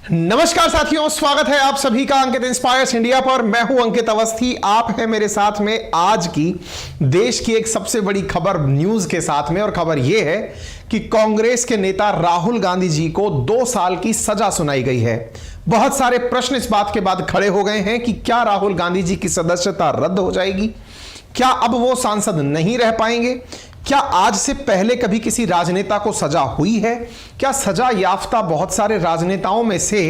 नमस्कार साथियों, स्वागत है आप सभी का अंकित इंस्पायर्स इंडिया पर। मैं हूं अंकित अवस्थी, आप हैं मेरे साथ में आज की देश की एक सबसे बड़ी खबर न्यूज के साथ में। और खबर यह है कि कांग्रेस के नेता राहुल गांधी जी को 2 साल की सजा सुनाई गई है। बहुत सारे प्रश्न इस बात के बाद खड़े हो गए हैं कि क्या राहुल गांधी जी की सदस्यता रद्द हो जाएगी, क्या अब वो सांसद नहीं रह पाएंगे, क्या आज से पहले कभी किसी राजनेता को सजा हुई है, क्या सजा याफ्ता बहुत सारे राजनेताओं में से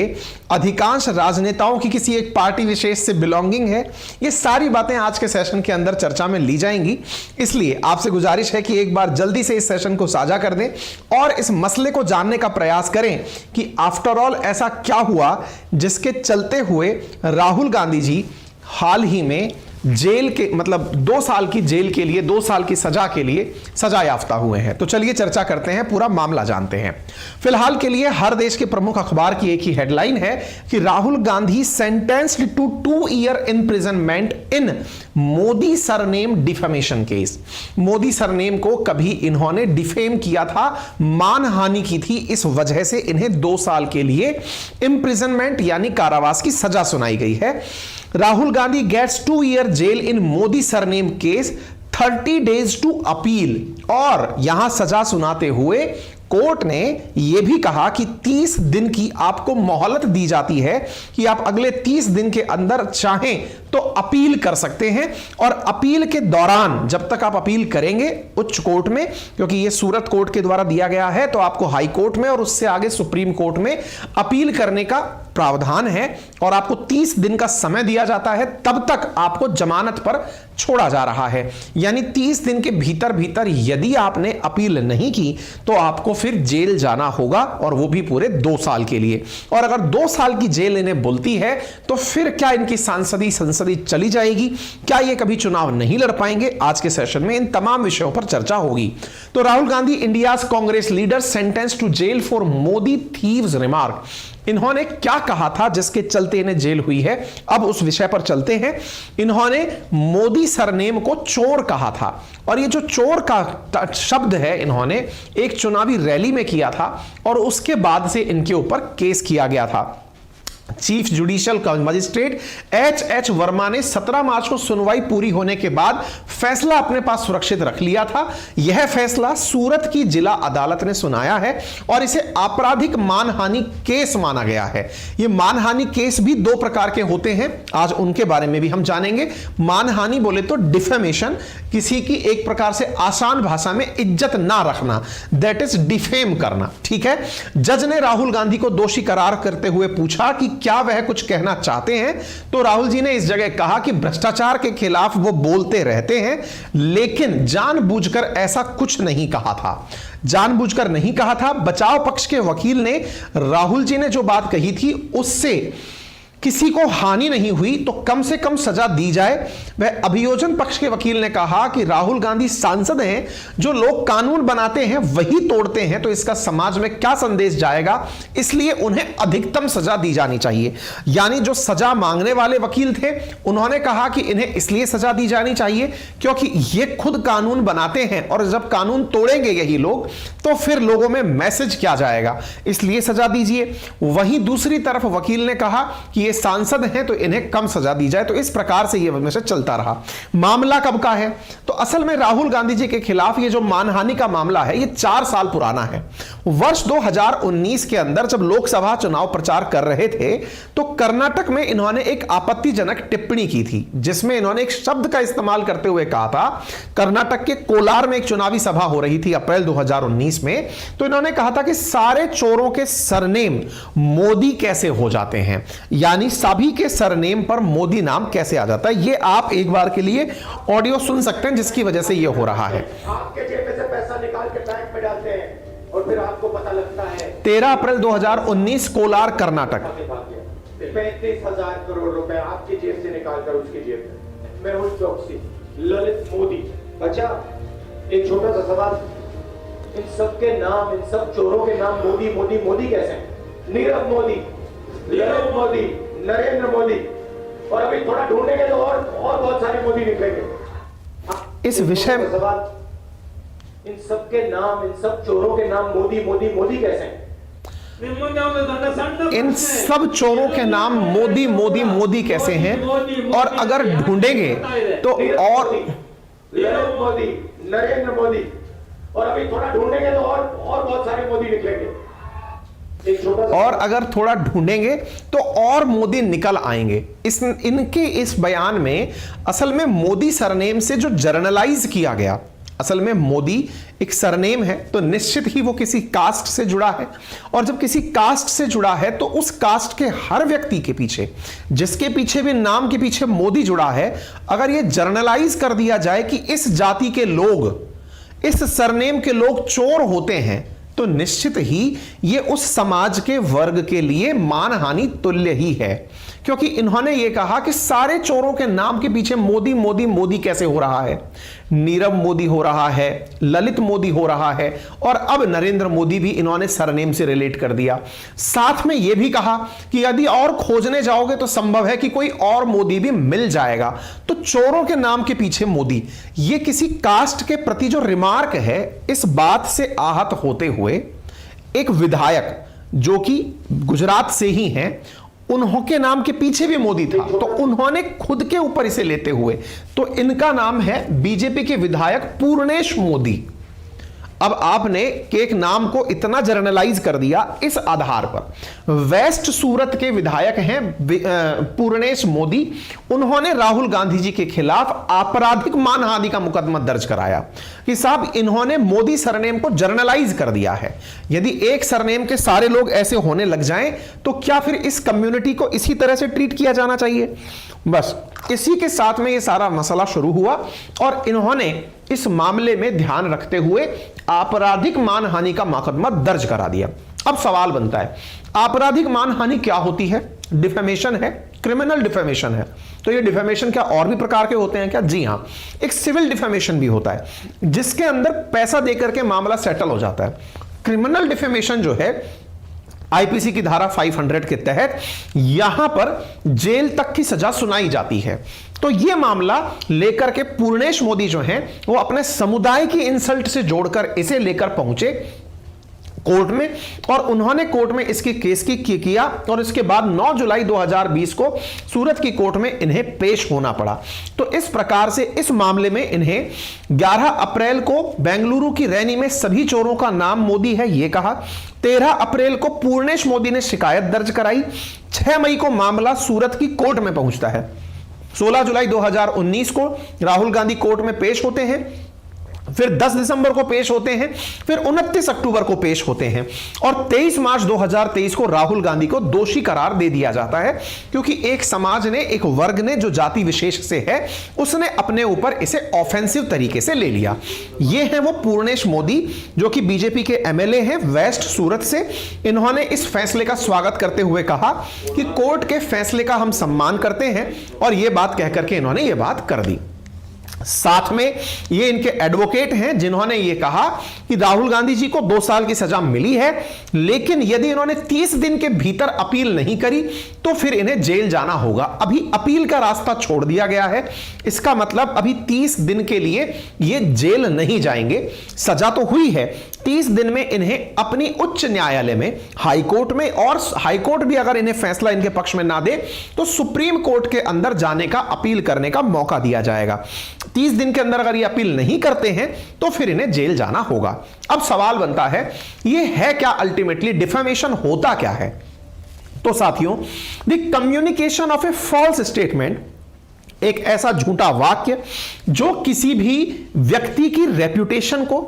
अधिकांश राजनेताओं की किसी एक पार्टी विशेष से बिलोंगिंग है। ये सारी बातें आज के सेशन के अंदर चर्चा में ली जाएंगी, इसलिए आपसे गुजारिश है कि एक बार जल्दी से इस सेशन को साझा कर दें और इस मसले को जानने का प्रयास करें कि आफ्टर ऑल ऐसा क्या हुआ जिसके चलते हुए राहुल गांधी जी हाल ही में जेल के 2 साल की जेल के लिए 2 साल की सजा के लिए सजा याफ्ता हुए हैं। तो चलिए चर्चा करते हैं, पूरा मामला जानते हैं। फिलहाल के लिए हर देश के प्रमुख अखबार की एक ही हेडलाइन है कि Rahul Gandhi sentenced to 2 year imprisonment in Modi surname defamation case. Modi surname को कभी इन्होंने डिफेम किया था, मानहानि की थी, इस वजह से इन्हें 2 साल के लिए इम्प्रिजनमेंट यानी कारावास की सजा सुनाई गई है। Rahul Gandhi gets 2 year jail in Modi surname case, 30 days to appeal. और यहां सजा सुनाते हुए कोर्ट ने यह भी कहा कि 30 दिन की आपको मोहलत दी जाती है कि आप अगले 30 दिन के अंदर चाहें तो अपील कर सकते हैं। और अपील के दौरान जब तक आप अपील करेंगे उच्च कोर्ट में, क्योंकि यह सूरत कोर्ट के द्वारा दिया गया है, तो आपको हाई कोर्ट में और उससे आगे सुप्रीम कोर्ट में अपील करने का प्रावधान है और आपको 30 दिन का समय दिया जाता है। तब तक आपको जमानत पर छोड़ा जा रहा है, यानी 30 दिन के भीतर भीतर यदि आपने अपील नहीं की तो आपको फिर जेल जाना होगा, और वो भी पूरे 2 साल के लिए। और अगर 2 साल की जेल इन्हें बुलती है तो फिर क्या इनकी संसदी चली जाएगी, क्या ये कभी चुनाव नहीं लड़ पाएंगे? आज के सेशन में इन तमाम विषयों पर चर्चा होगी। तो Rahul Gandhi India's Congress leader sentence to jail for Modi thieves remark. इन्होंने क्या कहा था जिसके चलते इन्हें जेल हुई है, अब उस विषय पर चलते हैं। इन्होंने मोदी सरनेम को चोर कहा था, और ये जो चोर का शब्द है इन्होंने एक चुनावी रैली में किया था और उसके बाद से इनके ऊपर केस किया गया था। Chief judicial magistrate H Verma ने 17 मार्च को सुनवाई पूरी होने के बाद फैसला अपने पास सुरक्षित रख लिया था। यह फैसला सूरत की जिला अदालत ने सुनाया है और इसे आपराधिक मानहानि केस माना गया है। यह मानहानि केस भी 2 प्रकार के होते हैं, आज उनके बारे में भी हम जानेंगे। मानहानि बोले तो डिफेमेशन, किसी की एक प्रकार से आसान भाषा में इज्जत ना रखना, दैट इज डिफेम करना, ठीक है। जज ने राहुल गांधी को दोषी करार करते हुए पूछा कि क्या वह कुछ कहना चाहते हैं, तो राहुल जी ने इस जगह कहा कि भ्रष्टाचार के खिलाफ वो बोलते रहते हैं, लेकिन जानबूझकर ऐसा कुछ नहीं कहा था। जानबूझकर नहीं कहा था। बचाव पक्ष के वकील ने राहुल जी ने जो बात कही थी उससे किसी को हानि नहीं हुई तो कम से कम सजा दी जाए। वह अभियोजन पक्ष के वकील ने कहा कि राहुल गांधी सांसद हैं, जो लोग कानून बनाते हैं वही तोड़ते हैं, तो इसका समाज में क्या संदेश जाएगा, इसलिए उन्हें अधिकतम सजा दी जानी चाहिए। यानी जो सजा मांगने वाले वकील थे उन्होंने कहा कि इन्हें इसलिए सजा दी जानी चाहिए क्योंकि ये खुद कानून बनाते हैं, और जब कानून तोड़ेंगे यही लोग तो फिर लोगों में मैसेज क्या जाएगा, इसलिए सजा दीजिए। वहीं दूसरी तरफ वकील ने कहा कि ये सांसद हैं तो इन्हें कम सजा दी जाए। तो इस प्रकार से यह मैसेज चलता रहा। मामला कब का है, तो असल में राहुल गांधी जी के खिलाफ ये जो मानहानि का मामला है ये 4 साल पुराना है। वर्ष 2019 के अंदर जब लोकसभा चुनाव प्रचार कर रहे थे तो कर्नाटक में इन्होंने एक आपत्तिजनक टिप्पणी की थी, जिसमें इन्होंने एक शब्द का इस्तेमाल करते हुए कहा था, कर्नाटक के कोलार में एक चुनावी सभा हो रही थी अप्रैल 2019 में, तो इन्होंने कहा था कि सारे चोरों के सरनेम मोदी कैसे हो जाते हैं, यानी सभी के सरनेम पर मोदी नाम कैसे आ जाता है। ये आप एक बार के लिए ऑडियो सुन सकते हैं जिसकी वजह से ये हो रहा है। आपके जेब में से पैसा निकाल के बैंक में डालते हैं और फिर आपको पता लगता है 13 अप्रैल 2019 कोलार कर्नाटक। 35,000 करोड़ रुपए आपकी जेब से निकालकर उसकी जेब में। मेहुल चौकसी, ललित मोदी। अच्छा, एक छोटा सा सवाल, इन सब के नाम, इन सब चोरों के नाम मोदी मोदी मोदी कैसे हैं? नीरव मोदी, ललित मोदी, नरेंद्र मोदी, और अभी थोड़ा ढूंढेंगे तो और बहुत सारे मोदी निकलेंगे। इस विषय में सवाल, इन सब के नाम, इन सब चोरों के नाम मोदी मोदी मोदी कैसे हैं? इन सब चोरों के नाम मोदी मोदी मोदी कैसे हैं, और अगर ढूंढेंगे तो और ललित मोदी, नरेंद्र मोदी, और अभी थोड़ा ढूंढेंगे तो और बहुत सारे मोदी निकलेंगे। और अगर थोड़ा ढूंढेंगे तो और मोदी निकल आएंगे। इनके इस बयान में असल में मोदी सरनेम से जो जर्नलाइज किया गया, असल में मोदी एक सरनेम है तो निश्चित ही वो किसी कास्ट से जुड़ा है, और जब किसी कास्ट से जुड़ा है तो उस कास्ट के हर व्यक्ति के पीछे, जिसके पीछे भी नाम के पीछे मोदी जुड़ा है, अगर ये जर्नलाइज कर दिया जाए कि इस जाति के लोग, इस सरनेम के लोग चोर होते हैं, तो निश्चित ही ये उस समाज के वर्ग के लिए मानहानि तुल्य ही है। क्योंकि इन्होंने ये कहा कि सारे चोरों के नाम के पीछे मोदी मोदी मोदी कैसे हो रहा है, नीरव मोदी हो रहा है, ललित मोदी हो रहा है, और अब नरेंद्र मोदी भी इन्होंने सरनेम से रिलेट कर दिया। साथ में यह भी कहा कि यदि और खोजने जाओगे तो संभव है कि कोई और मोदी भी मिल जाएगा। तो चोरों के नाम के पीछे मोदी, ये किसी कास्ट के प्रति जो रिमार्क है, इस बात से आहत होते हुए एक विधायक जो कि गुजरात से ही हैं, उन्होंने नाम के पीछे भी मोदी था, तो उन्होंने खुद के ऊपर इसे लेते हुए, तो इनका नाम है बीजेपी के विधायक पूर्णेश मोदी। अब आपने एक नाम को इतना जर्नलाइज कर दिया इस आधार पर। वेस्ट सूरत के विधायक हैं पूर्णेश मोदी, उन्होंने राहुल गांधी जी के खिलाफ आपराधिक मानहानि का मुकदमा दर्ज कराया कि साहब इन्होंने मोदी सरनेम को जर्नलाइज कर दिया है। यदि एक सरनेम के सारे लोग ऐसे होने लग जाएं तो क्या फिर इस कम्युनिटी को इसी तरह से ट्रीट किया जाना चाहिए? बस इसी के साथ में ये सारा मसला शुरू हुआ और इन्होंने इस मामले में ध्यान रखते हुए आपराधिक मानहानि का मुकदमा दर्ज करा दिया। अब सवाल बनता है, आपराधिक मानहानि क्या होती है? डिफेमेशन है, क्रिमिनल डिफेमेशन है। तो ये डिफेमेशन क्या और भी प्रकार के होते हैं क्या? जी हां, एक सिविल डिफेमेशन भी होता है जिसके अंदर पैसा देकर के मामला सेटल हो जाता है। क्रिमिनल डिफेमेशन जो है आईपीसी की धारा 500 के तहत यहां पर जेल तक की सजा सुनाई जाती है। तो यह मामला लेकर के पूर्णेश मोदी जो हैं वो अपने समुदाय की इंसल्ट से जोड़कर इसे लेकर पहुंचे कोर्ट में, और उन्होंने कोर्ट में इसकी केस की किया और इसके बाद 9 जुलाई 2020 को सूरत की कोर्ट में इन्हें पेश होना पड़ा। तो इस प्रकार से इस मामले में इन्हें 11 अप्रैल को बेंगलुरु की रैनी में सभी चोरों का नाम मोदी है यह कहा। 13 अप्रैल को पूर्णेश मोदी ने शिकायत दर्ज कराई। 6 मई को मामला सूरत की कोर्ट में पहुंचता है। 16 जुलाई 2019 को राहुल गांधी कोर्ट में पेश होते हैं, फिर 10 दिसंबर को पेश होते हैं, फिर 29 अक्टूबर को पेश होते हैं और 23 मार्च 2023 को राहुल गांधी को दोषी करार दे दिया जाता है, क्योंकि एक समाज ने, एक वर्ग ने जो जाति विशेष से है उसने अपने ऊपर इसे ऑफेंसिव तरीके से ले लिया। ये है वो पूर्णेश मोदी जो कि बीजेपी के एमएलए हैं वेस्ट सूरत से। इन्होंने इस फैसले का स्वागत करते हुए कहा कि कोर्ट के फैसले का हम सम्मान करते हैं, और यह बात कहकर के इन्होंने यह बात कर दी। साथ में ये इनके एडवोकेट हैं जिन्होंने ये कहा कि राहुल गांधी जी को 2 साल की सजा मिली है, लेकिन यदि इन्होंने 30 दिन के भीतर अपील नहीं करी तो फिर इन्हें जेल जाना होगा। अभी अपील का रास्ता छोड़ दिया गया है, इसका मतलब अभी 30 दिन के लिए ये जेल नहीं जाएंगे। सजा तो हुई है, 30 दिन में इन्हें अपनी उच्च न्यायालय में, हाई कोर्ट में, और हाई कोर्ट भी अगर इन्हें फैसला इनके पक्ष में ना दे तो सुप्रीम कोर्ट के अंदर जाने का, अपील करने का मौका दिया जाएगा। 30 दिन के अंदर अगर ये अपील नहीं करते हैं तो फिर इन्हें जेल जाना होगा। अब सवाल बनता है, ये है क्या अल्टीमेटली? डिफेमेशन होता क्या है? तो साथियों, the communication of a false statement, एक ऐसा झूठा वाक्य जो किसी भी व्यक्ति की रेप्यूटेशन को,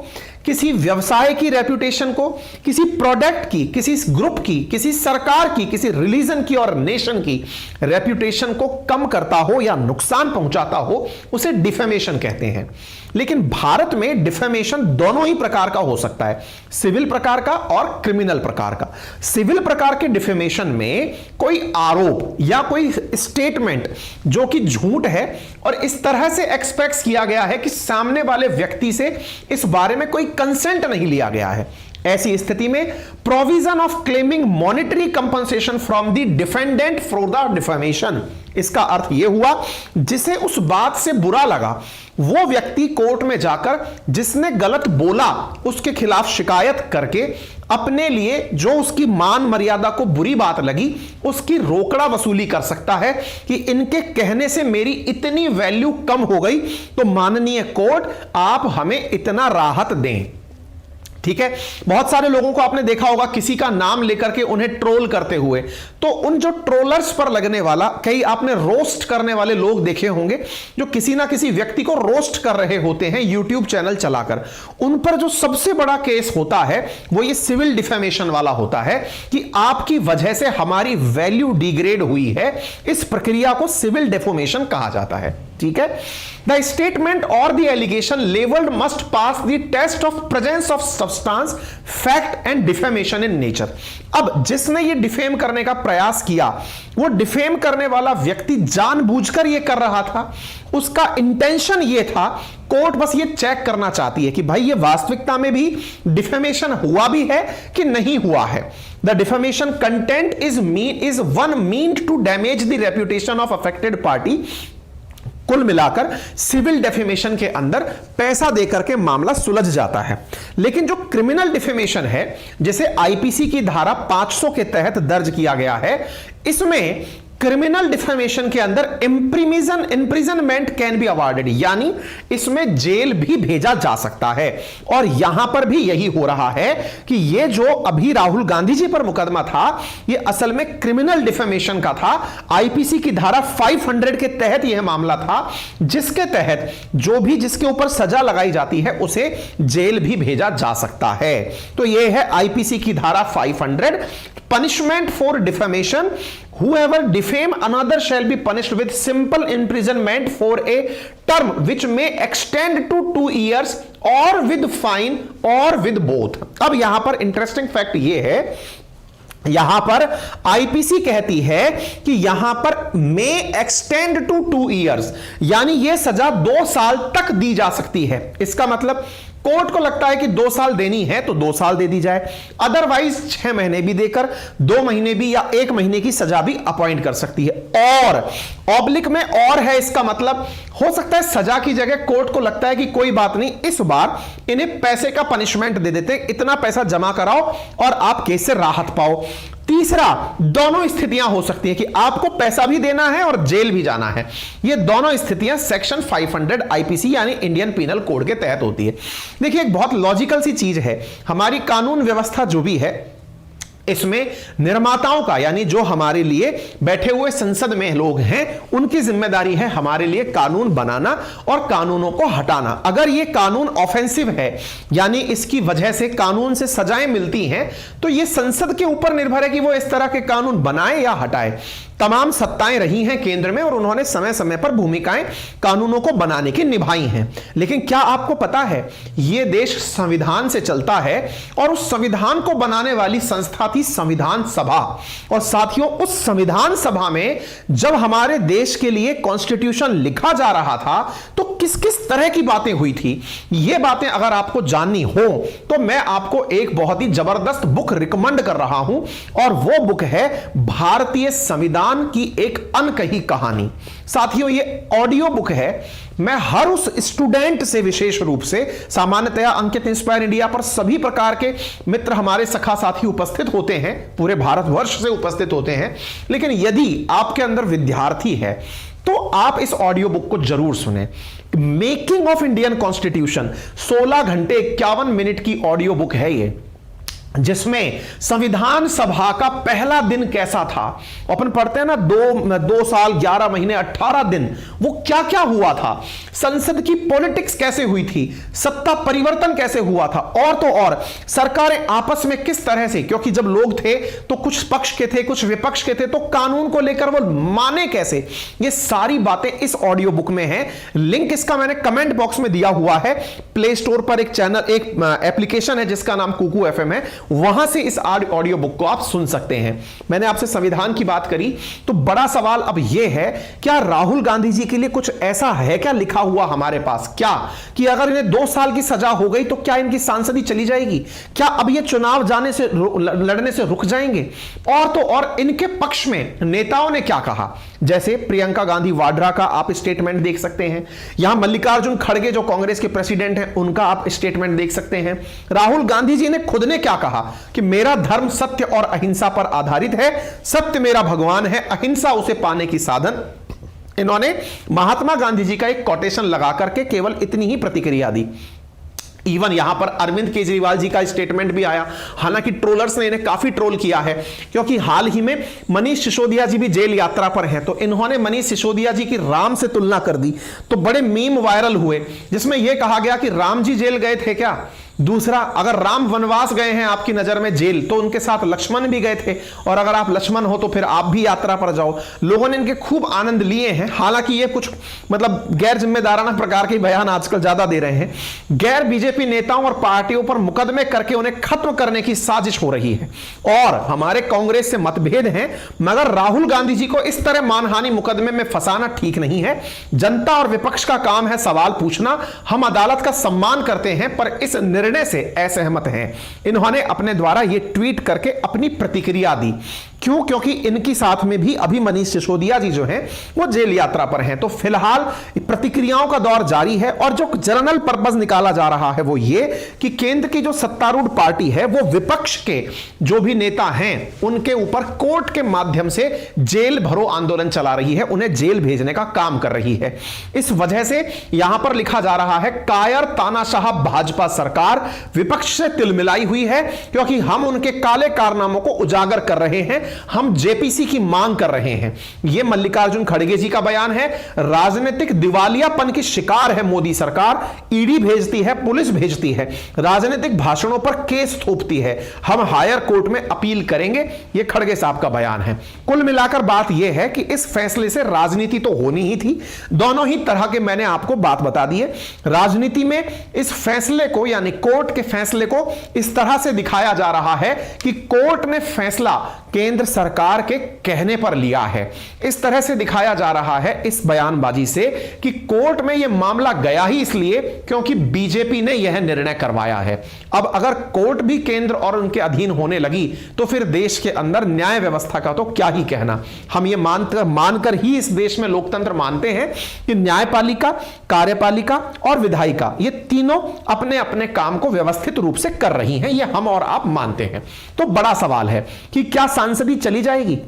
किसी व्यवसाय की रेप्यूटेशन को, किसी प्रोडक्ट की, किसी ग्रुप की, किसी सरकार की, किसी रिलीजन की और नेशन की रेप्यूटेशन को कम करता हो या नुकसान पहुंचाता हो, उसे डिफेमेशन कहते हैं। लेकिन भारत में डिफेमेशन दोनों ही प्रकार का हो सकता है, सिविल प्रकार का और क्रिमिनल प्रकार का। सिविल प्रकार के डिफेमेशन में कोई आरोप या कोई स्टेटमेंट जो कि झूठ है और इस तरह से एक्सपेक्ट किया गया है कि सामने वाले व्यक्ति से इस बारे में कोई कंसेंट नहीं लिया गया है, ऐसी स्थिति में provision of claiming monetary compensation from the defendant for the defamation इसका अर्थ यह हुआ जिसे उस बात से बुरा लगा वो व्यक्ति कोर्ट में जाकर जिसने गलत बोला उसके खिलाफ शिकायत करके अपने लिए जो उसकी मान मर्यादा को बुरी बात लगी उसकी रोकड़ा वसूली कर सकता है कि इनके कहने से मेरी इतनी वैल्यू कम हो गई तो माननीय कोर्ट आप हमें इतना राहत दें। ठीक है, बहुत सारे लोगों को आपने देखा होगा किसी का नाम लेकर के उन्हें ट्रोल करते हुए, तो उन जो ट्रोलर्स पर लगने वाला, कई आपने रोस्ट करने वाले लोग देखे होंगे जो किसी ना किसी व्यक्ति को रोस्ट कर रहे होते हैं यूट्यूब चैनल चलाकर, उन पर जो सबसे बड़ा केस होता है वो ये सिविल डिफेमेशन वाला होता है कि आपकी वजह से हमारी वैल्यू डिग्रेड हुई है। इस प्रक्रिया को सिविल डेफोमेशन कहा जाता है। ठीक है, द स्टेटमेंट और the allegation levelled must pass the test of presence of substance fact and defamation in nature. अब जिसने ये डिफेम करने का प्रयास किया वो डिफेम करने वाला व्यक्ति जानबूझकर ये कर रहा था, उसका इंटेंशन ये था, कोर्ट बस ये चेक करना चाहती है कि भाई ये वास्तविकता में भी डिफेमेशन हुआ भी है कि नहीं हुआ है। The defamation content is one mean to damage the reputation of affected party. कुल मिलाकर सिविल डेफेमेशन के अंदर पैसा देकर के मामला सुलझ जाता है। लेकिन जो क्रिमिनल डिफेमेशन है जिसे आईपीसी की धारा 500 के तहत दर्ज किया गया है, इसमें क्रिमिनल डिफेमेशन के अंदर इंप्रिजनमेंट कैन बी अवॉर्डेड, यानी इसमें जेल भी भेजा जा सकता है। और यहां पर भी यही हो रहा है कि ये जो अभी राहुल गांधी जी पर मुकदमा था ये असल में क्रिमिनल डिफेमेशन का था। आईपीसी की धारा 500 के तहत यह मामला था जिसके तहत जो भी जिसके ऊपर सजा लगाई जाती है उसे जेल भी भेजा जा सकता है। तो यह है आईपीसी की धारा 500। Punishment for defamation, whoever defame another shall be punished with simple imprisonment for a term which may extend to 2 years or with fine or with both। अब यहां पर इंटरेस्टिंग फैक्ट यह है, यहां पर आईपीसी कहती है कि यहां पर मे एक्सटेंड टू 2 इयर्स, यानी यह सजा 2 साल तक दी जा सकती है। इसका मतलब कोर्ट को लगता है कि 2 साल देनी है तो 2 साल दे दी जाए, अदरवाइज 6 महीने भी देकर 2 महीने भी या 1 महीने की सजा भी अपॉइंट कर सकती है। और ऑब्लिक में और है, इसका मतलब हो सकता है सजा की जगह कोर्ट को लगता है कि कोई बात नहीं, इस बार इन्हें पैसे का पनिशमेंट दे देते, इतना पैसा जमा कराओ और आप केस से राहत पाओ। तीसरा, दोनों स्थितियां हो सकती हैं कि आपको पैसा भी देना है और जेल भी जाना है। ये दोनों स्थितियां सेक्शन 500 आईपीसी यानी इंडियन पीनल कोड के तहत होती है। देखिए एक बहुत लॉजिकल सी चीज है, हमारी कानून व्यवस्था जो भी है इसमें निर्माताओं का, यानी जो हमारे लिए बैठे हुए संसद में लोग हैं, उनकी जिम्मेदारी है हमारे लिए कानून बनाना और कानूनों को हटाना। अगर ये कानून ऑफेंसिव है यानी इसकी वजह से कानून से सजाएं मिलती हैं तो ये संसद के ऊपर निर्भर है कि वो इस तरह के कानून बनाए या हटाए। तमाम सत्ताएं रही हैं केंद्र में और उन्होंने समय समय पर भूमिकाएं कानूनों को बनाने की निभाई हैं। लेकिन क्या आपको पता है यह देश संविधान से चलता है और उस संविधान को बनाने वाली संस्था थी संविधान सभा। और साथियों उस संविधान सभा में जब हमारे देश के लिए कॉन्स्टिट्यूशन लिखा जा रहा था तो किस किस तरह की बातें हुई थी, ये बातें अगर आपको जाननी हो तो मैं आपको एक बहुत ही जबरदस्त बुक रिकमेंड कर रहा हूं और वो बुक है भारतीय संविधान की एक अनकही कहानी। साथियों ये ऑडियो बुक है, मैं हर उस स्टूडेंट से विशेष रूप से, सामान्यतया अंकित इंस्पायर इंडिया पर सभी प्रकार के मित्र हमारे सखा साथी उपस्थित होते हैं, पूरे भारतवर्ष से उपस्थित होते हैं, लेकिन यदि आपके अंदर विद्यार्थी है तो आप इस ऑडियो बुक को जरूर सुने। मेकिंग ऑफ इंडियन कॉन्स्टिट्यूशन 16 घंटे 51 मिनट की ऑडियो बुक है ये, जिसमें संविधान सभा का पहला दिन कैसा था, अपन पढ़ते हैं ना 2 साल 11 महीने 18 दिन, वो क्या क्या हुआ था, संसद की पॉलिटिक्स कैसे हुई थी, सत्ता परिवर्तन कैसे हुआ था, और तो और सरकारें आपस में किस तरह से, क्योंकि जब लोग थे तो कुछ पक्ष के थे कुछ विपक्ष के थे, तो कानून को लेकर वो माने कैसे, ये सारी बातें इस ऑडियो बुक में है। लिंक इसका मैंने कमेंट बॉक्स में दिया हुआ है। प्ले स्टोर पर एक चैनल, एक एप्लीकेशन है जिसका नाम कुकू एफएम है, वहां से इस ऑडियो बुक को आप सुन सकते हैं। मैंने आपसे संविधान की बात करी, तो बड़ा सवाल अब यह है, क्या राहुल गांधी जी के लिए कुछ ऐसा है क्या लिखा हुआ हमारे पास, क्या कि अगर इन्हें 2 साल की सजा हो गई तो क्या इनकी सांसदी चली जाएगी? क्या अब ये चुनाव जाने से लड़ने से रुक जाएंगे? और तो और इनके पक्ष में नेताओं ने क्या कहा, जैसे प्रियंका गांधी वाड्रा का आप स्टेटमेंट देख सकते हैं, यहां मल्लिकार्जुन खड़गे जो कांग्रेस के प्रेसिडेंट हैं उनका आप स्टेटमेंट देख सकते हैं। राहुल गांधी जी ने खुद ने क्या कहा कि मेरा धर्म सत्य और अहिंसा पर आधारित है, सत्य मेरा भगवान है, अहिंसा उसे पाने की साधन। इन्होंने महात्मा गांधी जी का एक कोटेशन लगा करके केवल इतनी ही प्रतिक्रिया दी। इवन यहां पर अरविंद केजरीवाल जी का स्टेटमेंट भी आया, हालांकि ट्रोलर्स ने इन्हें काफी ट्रोल किया है, क्योंकि हाल ही में मनीष सिसोदिया जी भी जेल यात्रा पर हैं, तो इन्होंने मनीष सिसोदिया जी की राम से तुलना कर दी, तो बड़े मीम वायरल हुए जिसमें यह कहा गया कि राम जी जेल गए थे क्या? दूसरा, अगर राम वनवास गए हैं आपकी नजर में जेल, तो उनके साथ लक्ष्मण भी गए थे, और अगर आप लक्ष्मण हो तो फिर आप भी यात्रा पर जाओ। लोगों ने इनके खूब आनंद लिए हैं। हालांकि ये कुछ मतलब गैर जिम्मेदाराना प्रकार के बयान आजकल ज्यादा दे रहे हैं। गैर बीजेपी नेताओं और पार्टियों पर मुकदमे करके उन्हें खत्म करने की साजिश हो रही है, और हमारे कांग्रेस से मतभेद हैं, मगर राहुल गांधी जी को इस तरह मानहानि मुकदमे में फंसाना ठीक नहीं है। जनता और विपक्ष का काम है सवाल पूछना, हम अदालत का सम्मान करते हैं, पर इस निर्णय से असहमत हैं। इन्होंने अपने द्वारा यह ट्वीट करके अपनी प्रतिक्रिया दी। क्यों? क्योंकि इनकी साथ में भी अभी मनीष सिसोदिया जी जो हैं वो जेल यात्रा पर हैं। तो फिलहाल प्रतिक्रियाओं का दौर जारी है, और जो जनरल पर्पस निकाला जा रहा है वो ये कि केंद्र की जो सत्तारूढ़ पार्टी है वो विपक्ष के जो भी नेता हैं उनके ऊपर कोर्ट के माध्यम से जेल भरो आंदोलन चला रही है, उन्हें जेल भेजने का काम कर रही है। इस वजह से यहां पर लिखा जा रहा है, कायर तानाशाह भाजपा सरकार विपक्ष से तिलमिलाई हुई है, क्योंकि हम उनके काले कारनामों को उजागर कर रहे हैं, हम जेपीसी की मांग कर रहे हैं। यह मल्लिकार्जुन खड़गे जी का बयान है। राजनीतिक दिवालियापन की शिकार है मोदी सरकार, ईडी भेजती है, पुलिस भेजती है, राजनीतिक भाषणों पर केस थोपती है, हम हायर कोर्ट में अपील करेंगे, यह खड़गे साहब का बयान है। कुल मिलाकर बात यह है कि इस फैसले से राजनीति तो होनी ही थी, दोनों ही तरह के मैंने आपको बात बता दी है। राजनीति में इस फैसले को, यानी कोर्ट के फैसले को इस तरह से दिखाया जा रहा है कि कोर्ट ने फैसला केंद्र सरकार के कहने पर लिया है। इस तरह से दिखाया जा रहा है इस बयानबाजी से कि कोर्ट में यह मामला गया ही इसलिए क्योंकि बीजेपी ने यह निर्णय करवाया है। अब अगर कोर्ट भी केंद्र और उनके अधीन होने लगी तो फिर देश के अंदर न्याय व्यवस्था का तो क्या ही कहना। हम ये मानकर ही इस देश में लोकतंत्र मानते हैं कि न्यायपालिका, कार्यपालिका और विधायिका ये तीनों अपने अपने काम को व्यवस्थित रूप से कर रही हैं, ये हम और आप मानते हैं। तो बड़ा सवाल है कि क्या सांसदी चली जाएगी,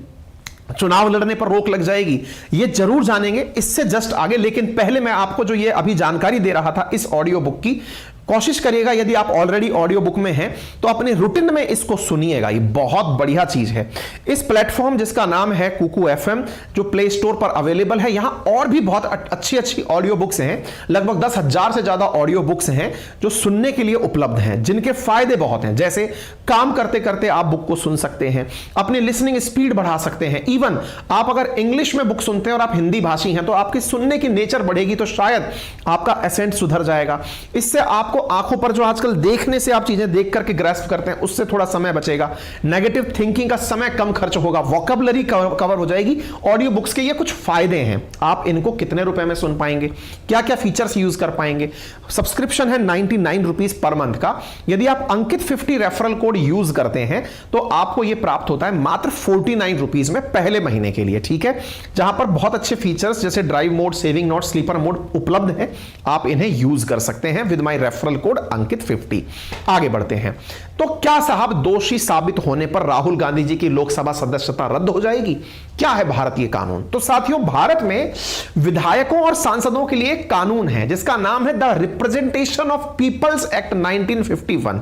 चुनाव लड़ने पर रोक लग जाएगी, ये जरूर जानेंगे इससे जस्ट आगे। लेकिन पहले मैं आपको जो ये अभी जानकारी दे रहा था इस ऑडियो बुक की, कोशिश करिएगा यदि आप ऑलरेडी ऑडियो बुक में हैं तो अपने रूटीन में इसको सुनिएगा, ये बहुत बढ़िया चीज है। इस प्लेटफॉर्म जिसका नाम है कुकू एफएम, जो प्ले स्टोर पर अवेलेबल है, यहां और भी बहुत अच्छी अच्छी ऑडियो बुक्स हैं, लगभग 10,000 से ज्यादा ऑडियो बुक्स हैं जो सुनने के लिए उपलब्ध हैं, जिनके फायदे बहुत हैं। जैसे काम करते करते आप बुक को सुन सकते हैं, अपनी लिसनिंग स्पीड बढ़ा सकते हैं। इवन आप अगर इंग्लिश में बुक सुनते हैं और आप हिंदी भाषी हैं तो आपकी सुनने की नेचर बढ़ेगी, तो शायद आपका एसेंट सुधर जाएगा। इससे आपको आंखों पर जो आजकल देखने से आप चीजें देख करके ग्रैस्प करते हैं उससे थोड़ा समय बचेगा, नेगेटिव थिंकिंग का समय कम खर्च होगा, वोकैबुलरी कवर हो जाएगी। ऑडियो बुक्स के ये कुछ फायदे हैं। आप इनको कितने रुपए में सुन पाएंगे, क्या क्या फीचर्स यूज कर पाएंगे। सब्सक्रिप्शन है 99 रुपीज पर मंथ का। यदि आप अंकित 50 रेफरल कोड यूज करते हैं तो आपको यह प्राप्त होता है मात्र 49 रुपीज में पहले महीने के लिए, ठीक है, जहां पर बहुत अच्छे फीचर्स जैसे drive mode, saving note, sleeper mode उपलब्ध है। आप इन्हें यूज कर सकते हैं with my referral code Ankit 50। आगे बढ़ते हैं। तो क्या साहब दोषी साबित होने पर राहुल गांधी जी की लोकसभा सदस्यता रद्द हो जाएगी? क्या है भारतीय कानून? तो साथियों, भारत में विधायकों और सांसदों के लिए एक कानून है जिसका नाम है the representation of people's act 1951,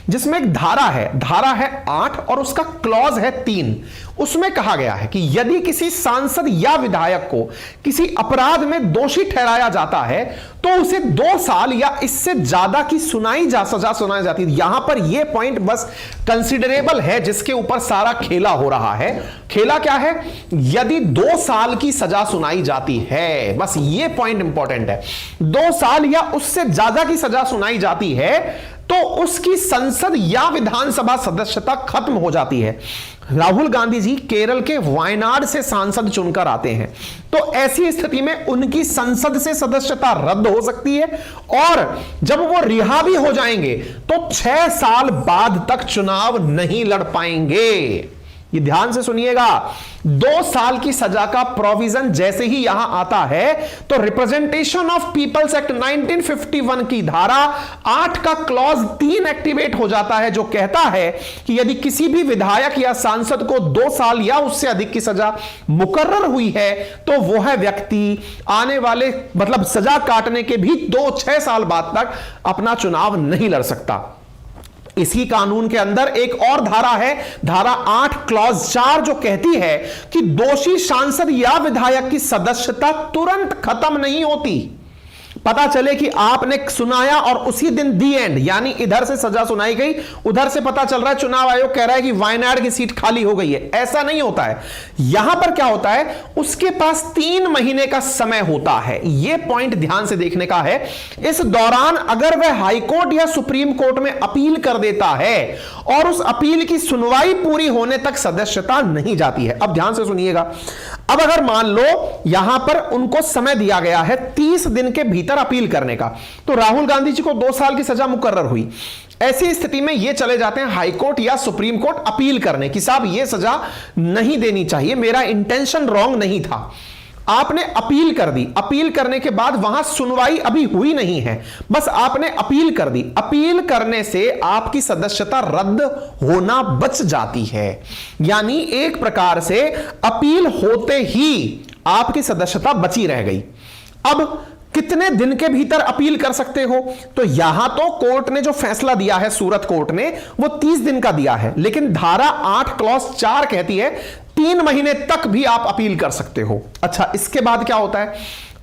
जिसमें एक धारा है 8 और उसका क्लॉज है 3। उसमें कहा गया है कि यदि किसी सांसद या विधायक को किसी अपराध में दोषी ठहराया जाता है तो उसे 2 साल या इससे ज्यादा की सजा सुनाई जाती है। यहां पर यह पॉइंट बस कंसिडरेबल है जिसके ऊपर सारा खेला हो रहा है। खेला क्या है? यदि 2 साल की सजा सुनाई जाती है, बस यह पॉइंट इंपॉर्टेंट है, 2 साल या उससे ज्यादा की सजा सुनाई जाती है तो उसकी संसद या विधानसभा सदस्यता खत्म हो जाती है। राहुल गांधी जी केरल के वायनाड से सांसद चुनकर आते हैं, तो ऐसी स्थिति में उनकी संसद से सदस्यता रद्द हो सकती है और जब वो रिहा भी हो जाएंगे तो 6 साल बाद तक चुनाव नहीं लड़ पाएंगे। ये ध्यान से सुनिएगा, 2 साल की सजा का प्रोविजन जैसे ही यहां आता है तो रिप्रेजेंटेशन ऑफ पीपल्स एक्ट 1951 की धारा 8 का क्लॉज 3 एक्टिवेट हो जाता है, जो कहता है कि यदि किसी भी विधायक या सांसद को 2 साल या उससे अधिक की सजा मुकर्रर हुई है तो वह व्यक्ति आने वाले मतलब सजा काटने के भी 2-6 साल बाद तक अपना चुनाव नहीं लड़ सकता। इसी कानून के अंदर एक और धारा है, धारा 8 क्लॉज 4, जो कहती है कि दोषी सांसद या विधायक की सदस्यता तुरंत खत्म नहीं होती। पता चले कि आपने सुनाया और उसी दिन दी एंड, यानी इधर से सजा सुनाई गई, उधर से पता चल रहा है चुनाव आयोग कह रहा है कि वायनाड की सीट खाली हो गई है, ऐसा नहीं होता है। यहां पर क्या होता है, उसके पास 3 महीने का समय होता है। यह पॉइंट ध्यान से देखने का है। इस दौरान अगर वह हाईकोर्ट या सुप्रीम कोर्ट में अपील कर देता है और उस अपील की सुनवाई पूरी होने तक सदस्यता नहीं जाती है। अब ध्यान से सुनिएगा, अब अगर मान लो यहां पर उनको समय दिया गया है 30 दिन के भीतर अपील करने का, तो राहुल गांधी जी को 2 साल की सजा मुकर्रर हुई। ऐसी स्थिति में ये चले जाते हैं हाई कोर्ट या सुप्रीम कोर्ट अपील करने की, साहब ये सजा नहीं देनी चाहिए, मेरा इंटेंशन रॉन्ग नहीं था। आपने अपील कर दी, अपील करने के बाद वहां सुनवाई अभी हुई नहीं है, बस आपने अपील कर दी। अपील करने से आपकी सदस्यता रद्द होना बच जाती है, यानी एक प्रकार से अपील होते ही आपकी सदस्यता बची रह गई। अब कितने दिन के भीतर अपील कर सकते हो, तो यहां तो कोर्ट ने जो फैसला दिया है, सूरत कोर्ट ने, वो 30 दिन का दिया है, लेकिन धारा 8 क्लॉज 4 कहती है 3 महीने तक भी आप अपील कर सकते हो। अच्छा, इसके बाद क्या होता है,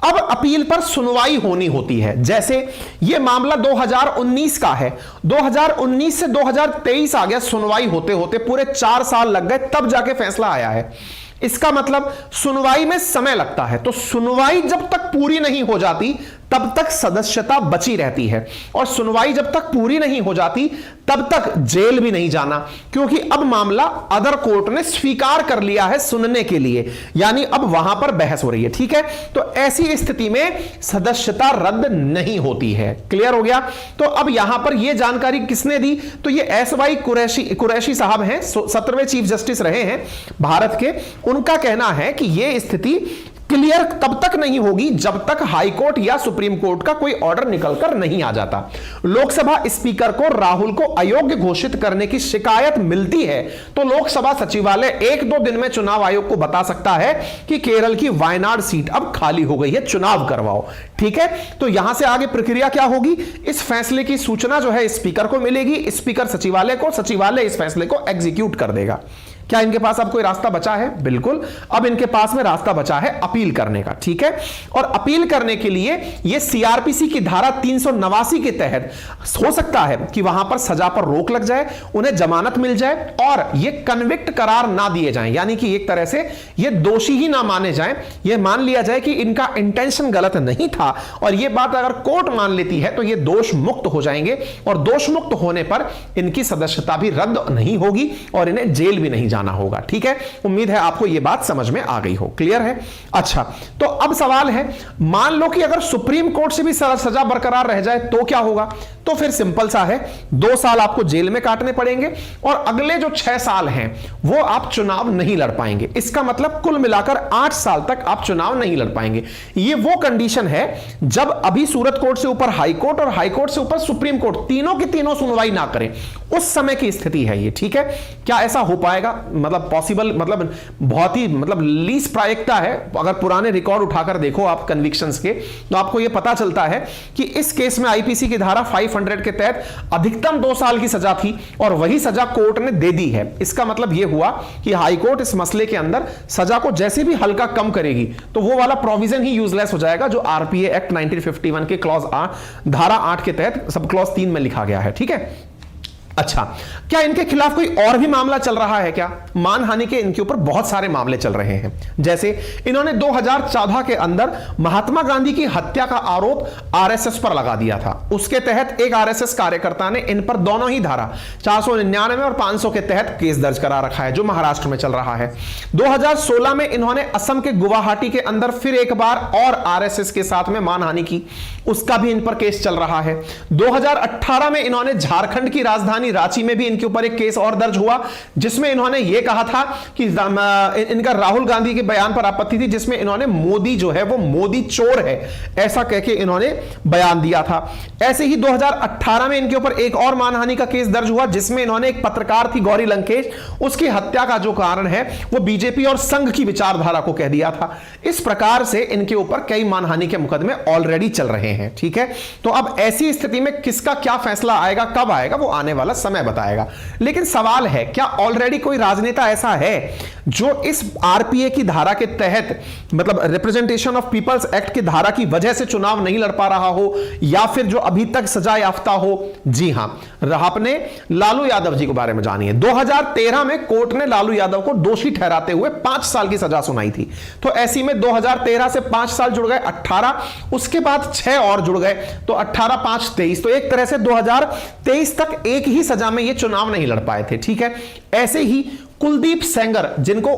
अब अपील पर सुनवाई होनी होती है। जैसे यह मामला 2019 का है, 2019 से 2023 आ गया, सुनवाई होते होते पूरे 4 साल लग गए, तब जाके फैसला आया है। इसका मतलब सुनवाई में समय लगता है, तो सुनवाई जब तक पूरी नहीं हो जाती तब तक सदस्यता बची रहती है, और सुनवाई जब तक पूरी नहीं हो जाती तब तक जेल भी नहीं जाना, क्योंकि अब मामला अदर कोर्ट ने स्वीकार कर लिया है सुनने के लिए, यानी अब वहां पर बहस हो रही है। ठीक है, तो ऐसी स्थिति में सदस्यता रद्द नहीं होती है। क्लियर हो गया। तो अब यहां पर यह जानकारी किसने दी, तो ये एस.वाई. कुरैशी साहब हैं, 17वें चीफ जस्टिस रहे हैं भारत के। उनका कहना है कि यह स्थिति क्लियर तब तक नहीं होगी जब तक हाई कोर्ट या सुप्रीम कोर्ट का कोई ऑर्डर निकलकर नहीं आ जाता। लोकसभा स्पीकर को राहुल को अयोग्य घोषित करने की शिकायत मिलती है तो लोकसभा सचिवालय 1-2 दिन में चुनाव आयोग को बता सकता है कि केरल की वायनाड सीट अब खाली हो गई है, चुनाव करवाओ। ठीक है, तो यहां से आगे प्रक्रिया क्या होगी, इस फैसले की सूचना जो है स्पीकर को मिलेगी, स्पीकर सचिवालय को, सचिवालय इस फैसले को एग्जीक्यूट कर देगा। क्या इनके पास अब कोई रास्ता बचा है? बिल्कुल, अब इनके पास में रास्ता बचा है अपील करने का। ठीक है, और अपील करने के लिए यह सीआरपीसी की धारा 389 के तहत हो सकता है कि वहां पर सजा पर रोक लग जाए, उन्हें जमानत मिल जाए और यह कन्विक्ट करार ना दिए जाएं, यानी कि एक तरह से यह दोषी ही ना माने जाएं, यह मान लिया जाए कि इनका इंटेंशन गलत नहीं था, और यह बात अगर कोर्ट मान लेती है तो यह दोष मुक्त हो जाएंगे, और दोष मुक्त होने पर इनकी सदस्यता भी रद्द नहीं होगी और इन्हें जेल भी नहीं जाना होगा। ठीक है, उम्मीद है आपको यह बात समझ में आ गई हो। क्लियर है? अच्छा, तो अब सवाल है, मान लो कि अगर सुप्रीम कोर्ट से भी सजा बरकरार रह जाए तो क्या होगा? तो फिर सिंपल सा है, 2 साल आपको जेल में काटने पड़ेंगे और अगले जो 6 साल हैं वो आप चुनाव नहीं लड़ पाएंगे। इसका मतलब कुल मिलाकर 8 साल तक आप चुनाव नहीं लड़ पाएंगे। ये वो कंडीशन है जब अभी सूरत कोर्ट से ऊपर हाई कोर्ट और हाई कोर्ट से ऊपर सुप्रीम कोर्ट तीनों की तीनों सुनवाई ना करें, उस समय की स्थिति है ये। ठीक है, क्या ऐसा हो पाएगा? मतलब पॉसिबल, मतलब बहुत ही मतलब लीस्ट प्रायिकता है। अगर पुराने रिकॉर्ड उठाकर देखो आप कन्विक्शंस के, तो आपको यह पता चलता है कि इस केस में आईपीसी की धारा 500 के तहत अधिकतम 2 साल की सजा थी और वही सजा कोर्ट ने दे दी है। इसका मतलब यह हुआ कि हाई कोर्ट इस मसले के अंदर सजा को जैसे भी हल्का कम करेगी तो वो वाला प्रोविजन ही यूजलेस हो जाएगा जो आरपीए एक्ट 1951 के क्लॉज धारा 8 के तहत सब क्लॉज 3 में लिखा गया है। ठीक है, अच्छा, क्या इनके खिलाफ कोई और भी मामला चल रहा है क्या? मानहानि के इनके ऊपर बहुत सारे मामले चल रहे हैं। जैसे इन्होंने 2014 के अंदर महात्मा गांधी की हत्या का आरोप आरएसएस पर लगा दिया था। उसके तहत एक आरएसएस कार्यकर्ता ने इन पर दोनों ही धारा 499 और 500 के तहत केस दर्ज करा रखा है, जो महाराष्ट्र में चल रहा है। 2016 में इन्होंने असम के गुवाहाटी के अंदर फिर एक बार और आरएसएस के साथ में मानहानि की, उसका भी इन पर केस चल रहा है। 2018 में इन्होंने झारखंड की राजधानी रांची में भी इनके ऊपर एक केस और दर्ज हुआ, जिसमें इन्होंने यह कहा था कि इनका राहुल गांधी के बयान पर आपत्ति थी, जिसमें इन्होंने मोदी जो है वो मोदी चोर है ऐसा कह के इन्होंने बयान दिया था। ऐसे ही 2018 में इनके ऊपर एक और मानहानि का केस दर्ज हुआ, जिसमें इन्होंने एक पत्रकार थी गौरी लंकेश, उसकी हत्या का जो कारण है वो बीजेपी और संघ की विचारधारा को कह दिया था। इस प्रकार से इनके ऊपर कई मानहानि के मुकदमे ऑलरेडी चल रहे हैं। ठीक है, तो अब ऐसी स्थिति में किसका क्या फैसला आएगा, कब आएगा, वो आने वाला समय बताएगा। लेकिन सवाल है, क्या ऑलरेडी कोई राजनेता ऐसा है जो इस आरपीए की धारा के तहत, मतलब रिप्रेजेंटेशन ऑफ पीपल्स एक्ट की धारा की वजह से चुनाव नहीं लड़ पा रहा हो, या फिर जो अभी तक सजा याफ्ता हो? जी हां, आपने लालू यादव जी के बारे में जानिए। 2013 में कोर्ट ने लालू यादव को दोषी ठहराते हुए 5 साल की सजा सुनाई थी। तो ऐसी में 2013 से 5 साल जुड़ गए 18, उसके बाद 6 और जुड़ गए, तो 18 5 23, तो एक तरह से 2023 तक एक ही सजा में ये चुनाव नहीं लड़ पाए थे। ठीक है, ऐसे ही कुलदीप सेंगर, जिनको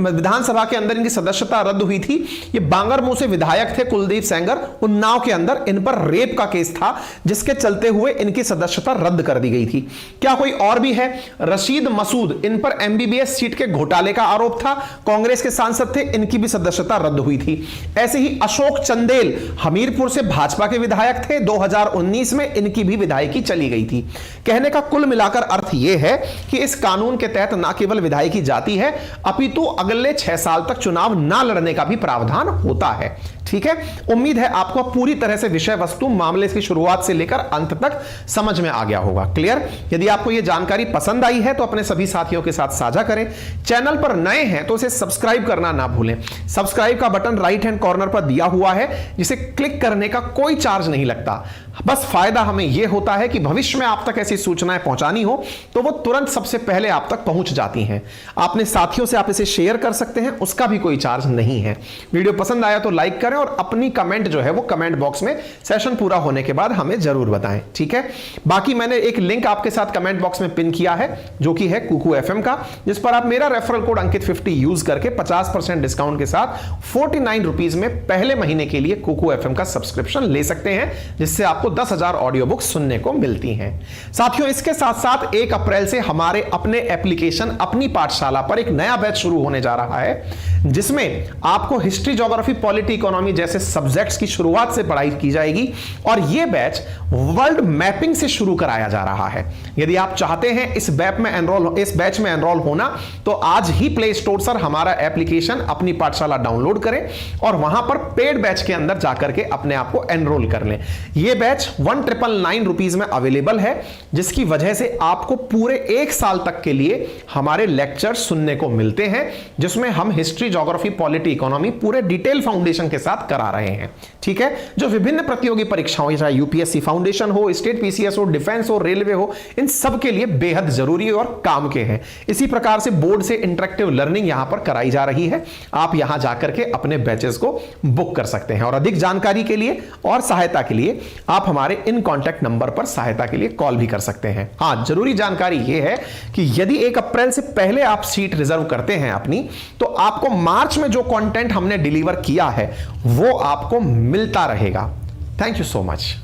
विधानसभा के अंदर इनकी सदस्यता रद्द हुई थी, ये बांगरमू से विधायक थे कुलदीप सेंगर। उन्नाव के अंदर इन पर रेप का केस था, जिसके चलते हुए इनकी सदस्यता रद्द कर दी गई थी। क्या कोई और भी है? रशीद मसूद, इन पर एमबीबीएस सीट के घोटाले का आरोप था, कांग्रेस के सांसद थे, इनकी भी सदस्यता रद्द हुई थी। ऐसे ही अशोक चंदेल, हमीरपुर से भाजपा के विधायक थे, 2019 में इनकी भी विधायकी चली गई थी। कहने का कुल मिलाकर अर्थ यह है कि इस कानून के तहत ना केवल विधायकी जाती है, अपितु अगले 6 साल तक चुनाव ना लड़ने का भी प्रावधान होता है। ठीक है, उम्मीद है आपको पूरी तरह से विषय वस्तु मामले की शुरुआत से लेकर अंत तक समझ में आ गया होगा। क्लियर? यदि आपको यह जानकारी पसंद आई है तो अपने सभी साथियों के साथ साझा करें। चैनल पर नए हैं तो इसे सब्सक्राइब करना ना भूलें। सब्सक्राइब का बटन राइट हैंड कॉर्नर पर दिया हुआ है, जिसे क्लिक करने का कोई चार्ज नहीं लगता। बस फायदा हमें यह होता है कि भविष्य में आप तक ऐसी सूचनाएं पहुंचानी हो तो वो तुरंत सबसे पहले आप तक पहुंच जाती हैं। अपने साथियों से आप इसे शेयर कर सकते हैं, उसका भी कोई चार्ज नहीं है। वीडियो पसंद आया तो लाइक करें और अपनी कमेंट जो है वो कमेंट बॉक्स में सेशन पूरा होने के बाद हमें जरूर बताएं। ठीक है, बाकी मैंने एक लिंक आपके साथ कमेंट बॉक्स में पिन किया है, जो कि है कुकू एफएम का, जिस पर आप मेरा रेफरल कोड अंकित 50 यूज करके 50% डिस्काउंट के साथ 49 रुपीज में पहले महीने के लिए कुकू एफएम का सब्सक्रिप्शन ले सकते हैं, जिससे आपको 10,000 ऑडियो बुक सुनने को मिलती हैं। साथियों, इसके साथ साथ 1 अप्रैल से हमारे अपने एप्लीकेशन अपनी पाठशाला पर एक नया बैच शुरू होने जा रहा है, जिसमें आपको हिस्ट्री, ज्योग्राफी, पॉलिटी, इकोनॉमी जैसे सब्जेक्ट्स की शुरुआत से पढ़ाई की जाएगी। और यह बैच वर्ल्ड मैपिंग से शुरू कराया जा रहा है। यदि आप चाहते हैं इस बैच में एनरोल होना, तो आज ही प्ले स्टोर से हमारा एप्लीकेशन अपनी पाठशाला डाउनलोड करें और वहां पर पेड बैच के अंदर जाकर के अपने आप को एनरोल कर लें। यह बैच 1999 रुपीज में अवेलेबल है, जिसकी वजह से आपको पूरे 1 साल तक के लिए हमारे लेक्चर सुनने को मिलते हैं, जिसमें हम हिस्ट्री, ज्योग्राफी, पॉलिटी, इकोनॉमी पूरे डिटेल फाउंडेशन के साथ करा रहे हैं। ठीक है, जो विभिन्न प्रतियोगी परीक्षाओं, चाहे यूपीएससी फाउंडेशन हो, स्टेट पीसीएस हो, डिफेंस हो, रेलवे हो, इन सब के लिए बेहद जरूरी और काम के हैं। इसी प्रकार से बोर्ड से इंटरेक्टिव लर्निंग यहां पर कराई जा रही है। आप यहां जाकर के अपने बैचेस को बुक कर सकते हैं। और अधिक जानकारी के लिए और सहायता के लिए आप हमारे इन कॉन्टैक्ट नंबर पर सहायता के लिए कॉल भी कर सकते हैं। हां, जरूरी जानकारी यह है कि यदि 1 अप्रैल से पहले आप सीट रिजर्व करते हैं अपनी, तो आपको मार्च में जो कंटेंट हमने डिलीवर किया है वो आपको मिलता रहेगा। Thank you so much.